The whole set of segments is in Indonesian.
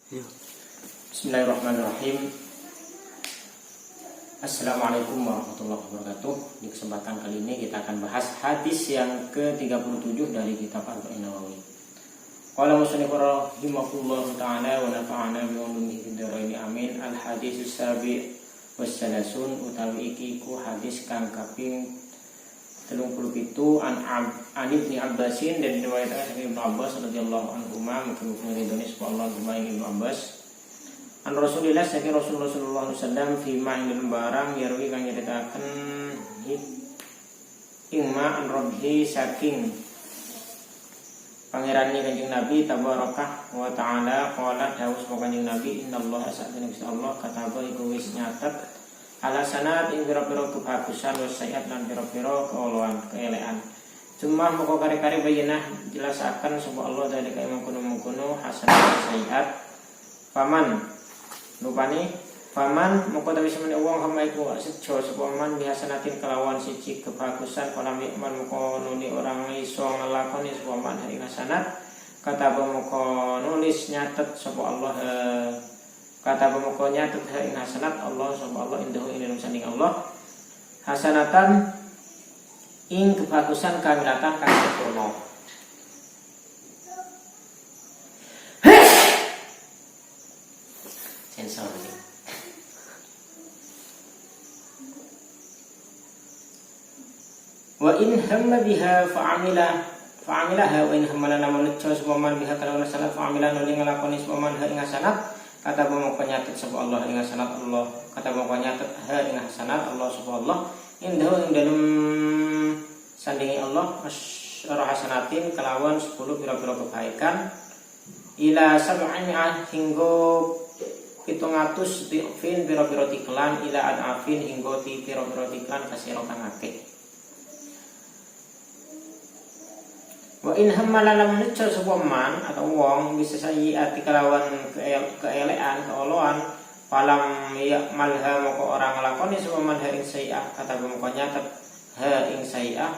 Ya. Bismillahirrahmanirrahim. Assalamualaikum warahmatullahi wabarakatuh. Di kesempatan kali ini kita akan bahas hadis yang ke-37 dari kitab Arba'in Nawawi. Qala musannif rahimahullahu ta'ala wa nafa'ana bi ulumihi fid dharain amin. Al hadis sabi wassalasun utawi iki ku hadis kang kaping 37 an Ibnu Abbasin dan riwayat Ibnu Abbas radhiyallahu anhuma mungkin ridhoni subhanallah Ibnu Abbas an Rasulillah saking Rasulullah sallallahu alaihi wasallam fi ma'in barang yarwi kang nyeritaken ingma an rabbi saking pangeran Kanjeng Nabi tabarakah wa taala qala dawuh Kanjeng Nabi innallaha sa'atana Allah kataba iku wis nyatet ala sanad ing pira-pira kebagusan wa sayyat lan pira-pira keoloan keelekan cuma moko kare-kare bayinah jelasaken sapa Allah dari kaya mengkono-mengkono hasanat sayyat paman lupani paman moko tawi semene wong hama iku sejo sapa man bihasanatin kelawan siji kebagusan kala mikman moko nuli orang iso nglakoni sapa man ing hasanat kata moko nulis nyatet sapa Allah kata moko nyatet ing hasanat Allah sapa Allah indahu ing dalem sanding Allah hasanatan ing kebagusan kang datang kang sempurna. Sensor ini. Wa in hamma biha fa'amilaha wa in hamma lamun nejo sapa man biha kalawan salat fa'amila nuli nglakoni sapa man ing hasanat kata moko nyatet sapa Allah ing hasanat Allah kata moko nyatet ing hasanat Allah sapa Allah indahu ing dalem sandingi Allah asyara hasanatin kelawan 10 pira-pira kebaikan ila sab'in hingga 700 di'fin pira-pira tiklan ila ad'afin hingga pira-pira tiklan kasira kang akeh. Wa in hammala lam nejo sapa man atau wong bisa sayiati kelawan keelekan keoloan palam ya malha moko orang nglakoni sapa man ing sayiah kata moko nyatet ing sayiah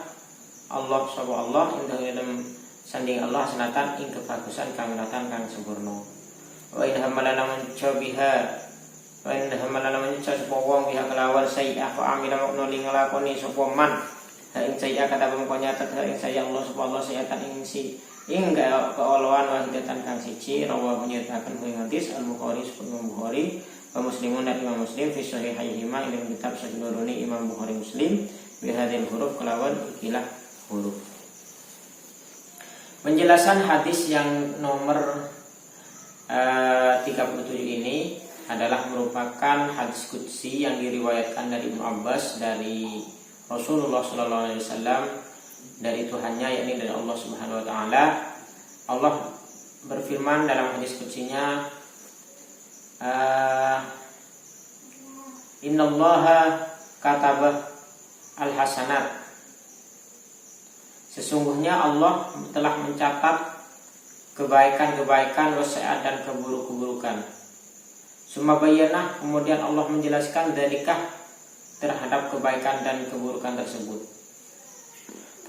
Allah sapa Allah indah ilm sanding Allah sanatan ing kebagusan kang datang kang sempurna. Wa in hammala lam nejo biha wa in hammala lam nejo sapa wong biha kelawan sayiah fa amila moko nglakoni sapa man ing saya kata pemkonya ing saya Allah subhanahu wa ta'ala ing si ing keoloan wahidatan kang siji rawahu nyatakan ing hadis Al-Bukhari Imam Bukhari wa Muslimun dan Imam Muslim fi sahihaihima ing kitab Sahih Nurani Imam Bukhari Muslim bi hadhil huruf kelawan ikilah huruf. Penjelasan hadis yang nomor 37 ini adalah merupakan hadis qudsi yang diriwayatkan dari Ibnu Abbas dari Rasulullah sallallahu alaihi wasallam dari Tuhannya yakni dari Allah Subhanahu wa taala. Allah berfirman dalam hadis qudsinya innallaha kataba al-hasanat. Sesungguhnya Allah telah mencatat kebaikan-kebaikan wasa'at dan keburukan. Summa bayyana kemudian Allah menjelaskan dalikah terhadap kebaikan dan keburukan tersebut.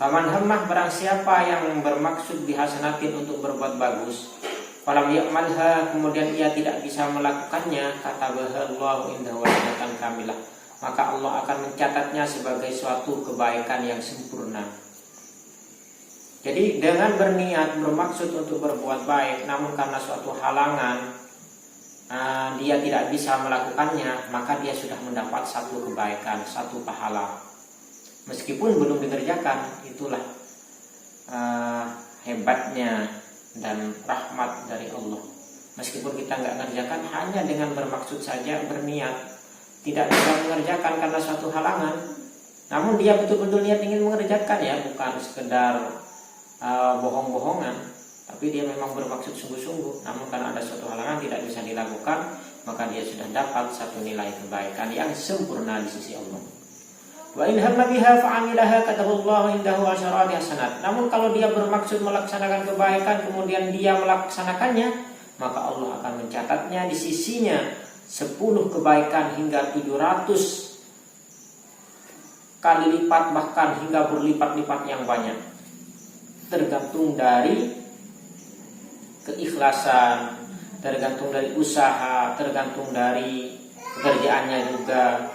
Faman hammah barang siapa yang bermaksud bihasanatin untuk berbuat bagus, falam ya'malha kemudian ia tidak bisa melakukannya, katabahallahu indahu hasanatan kamilah, maka Allah akan mencatatnya sebagai suatu kebaikan yang sempurna. Jadi dengan berniat bermaksud untuk berbuat baik namun karena suatu halangan dia tidak bisa melakukannya, maka dia sudah mendapat satu kebaikan, satu pahala meskipun belum dikerjakan. Itulah hebatnya dan rahmat dari Allah. Meskipun kita nggak mengerjakan, hanya dengan bermaksud saja, berniat, tidak bisa mengerjakan karena suatu halangan, namun dia betul-betul niat ingin mengerjakan, ya bukan sekedar bohong-bohongan, tapi dia memang bermaksud sungguh-sungguh, namun karena ada suatu halangan tidak bisa dilakukan, maka dia sudah dapat satu nilai kebaikan yang sempurna di sisi Allah. Wa in hamma biha fa'amilaha kataballahu indahu asyarati hasanat. Namun kalau dia bermaksud melaksanakan kebaikan kemudian dia melaksanakannya, maka Allah akan mencatatnya di sisinya 10 kebaikan hingga 700 kali lipat, bahkan hingga berlipat-lipat yang banyak. Tergantung dari keikhlasan, tergantung dari usaha, tergantung dari pekerjaannya juga.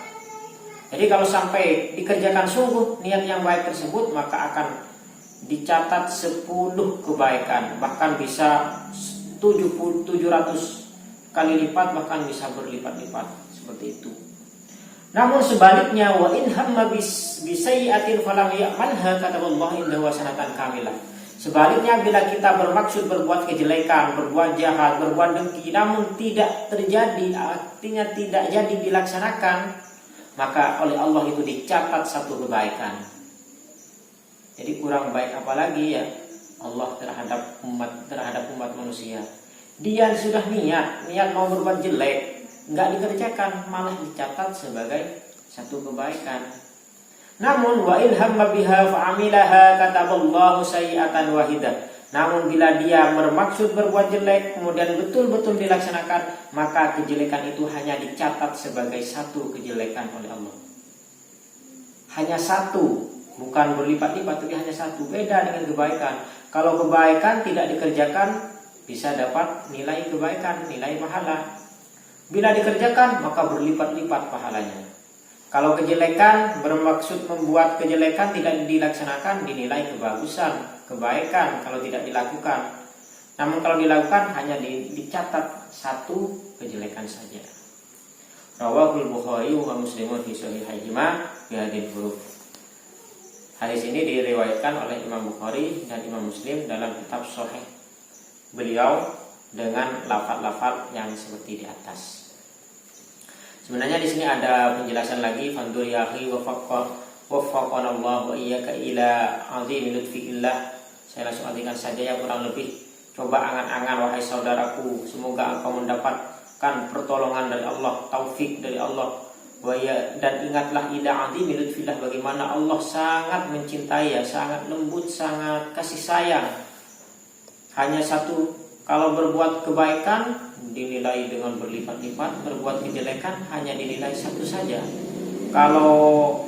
Jadi kalau sampai dikerjakan sungguh niat yang baik tersebut, maka akan dicatat 10 kebaikan, bahkan bisa 700 kali lipat, bahkan bisa berlipat-lipat seperti itu. Namun sebaliknya, wa in hamma bisayyi'atin falam ya'malha kataballahu indahu hasanatan kamilah. Sebaliknya, bila kita bermaksud berbuat kejelekan, berbuat jahat, berbuat dengki, namun tidak terjadi, artinya tidak jadi dilaksanakan, maka oleh Allah itu dicatat 1 kebaikan. Jadi kurang baik apalagi ya Allah terhadap umat manusia. Dia sudah niat mau berbuat jelek, nggak dikerjakan, malah dicatat sebagai 1 kebaikan. Namun wa in hamma biha fa'amilaha kataballahu sayyi'atan wahidah. Namun bila dia bermaksud berbuat jelek kemudian betul-betul dilaksanakan, maka kejelekan itu hanya dicatat sebagai 1 kejelekan oleh Allah. Hanya 1, bukan berlipat-lipat, tapi hanya 1. Beda dengan kebaikan. Kalau kebaikan tidak dikerjakan bisa dapat nilai kebaikan, nilai pahala. Bila dikerjakan maka berlipat-lipat pahalanya. Kalau kejelekan bermaksud membuat kejelekan tidak dilaksanakan, dinilai kebagusan, kebaikan kalau tidak dilakukan. Namun kalau dilakukan hanya dicatat 1 kejelekan saja. Rawahul Bukhari wa Muslimun fi sahihihima bi hadhil huruf. Hadis ini diriwayatkan oleh Imam Bukhari dan Imam Muslim dalam kitab Sahih beliau dengan lafaz-lafaz yang seperti di atas. Sebenarnya di sini ada penjelasan lagi, fandur ya akhi waffaqana Allah wa iyyaka ila azimi lutfillah. Saya langsung artikan saja yang kurang lebih. Coba angan-angan wahai saudaraku, semoga engkau mendapatkan pertolongan dari Allah, taufik dari Allah. Dan ingatlah ila azimi lutfillah, bagaimana Allah sangat mencintai ya, sangat lembut, sangat kasih sayang. Hanya 1, kalau berbuat kebaikan dinilai dengan berlipat-lipat, berbuat kejelekan hanya dinilai 1 saja. Kalau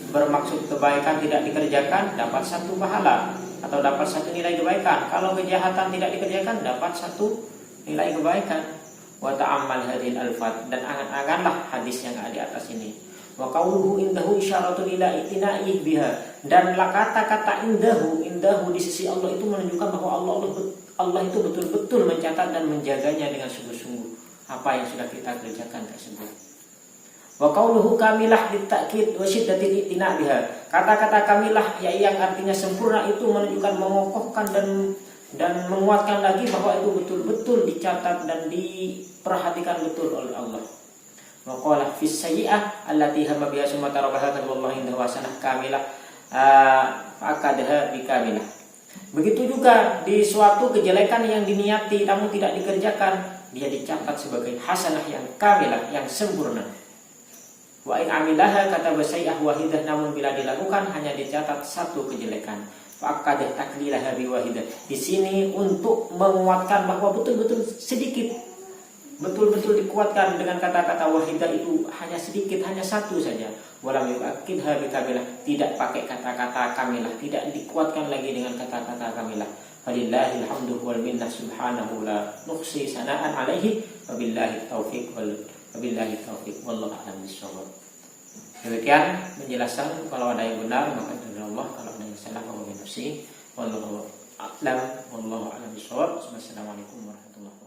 bermaksud kebaikan tidak dikerjakan dapat 1 pahala atau dapat 1 nilai kebaikan. Kalau kejahatan tidak dikerjakan dapat 1 nilai kebaikan. Wa ta'ammal hadhil alfat, dan angan-anganlah hadis yang ada di atas ini. Wa qauluhu indahu isyaratun ila itina'i biha, dan kata-kata indahu di sisi Allah itu menunjukkan bahwa Allah itu betul-betul mencatat dan menjaganya dengan sungguh-sungguh apa yang sudah kita kerjakan tersebut. Wa qauluhu kamilah litakid wa syiddatil itina' biha, kata-kata kamilah yang artinya sempurna itu menunjukkan mengokohkan dan menguatkan lagi bahwa itu betul-betul dicatat dan diperhatikan betul oleh Allah. Wa qala fis sayyi'ah allati hamma biha summa tarakaha wallahu indahu hasanah kamilah akadaha bikamilah. Begitu juga di suatu kejelekan yang diniati namun tidak dikerjakan, dia dicatat sebagai hasanah yang kamilah, yang sempurna. Wa in amilaha kata basai'ah wahidah, namun bila dilakukan hanya dicatat 1 kejelekan. Faqadah taklilaha biwahidah. Di sini untuk menguatkan bahwa betul-betul sedikit, betul-betul dikuatkan dengan kata-kata wahidah itu hanya sedikit, hanya 1 saja. Walam yu'akkidha bikamilah, tidak pakai kata-kata kamilah, tidak dikuatkan lagi dengan kata-kata kamilah. Walillahil hamdu wal minnah subhanahu la nuhsi sana'an alaihi wabillahi taufiq wallahu a'lam bishawab. Demikian penjelasan, kalau ada yang benar maka dari Allah, kalau ada yang salah maka dari nafsi. Wallahu a'lam bishawab. Wassalamualaikum warahmatullahi wabarakatuh.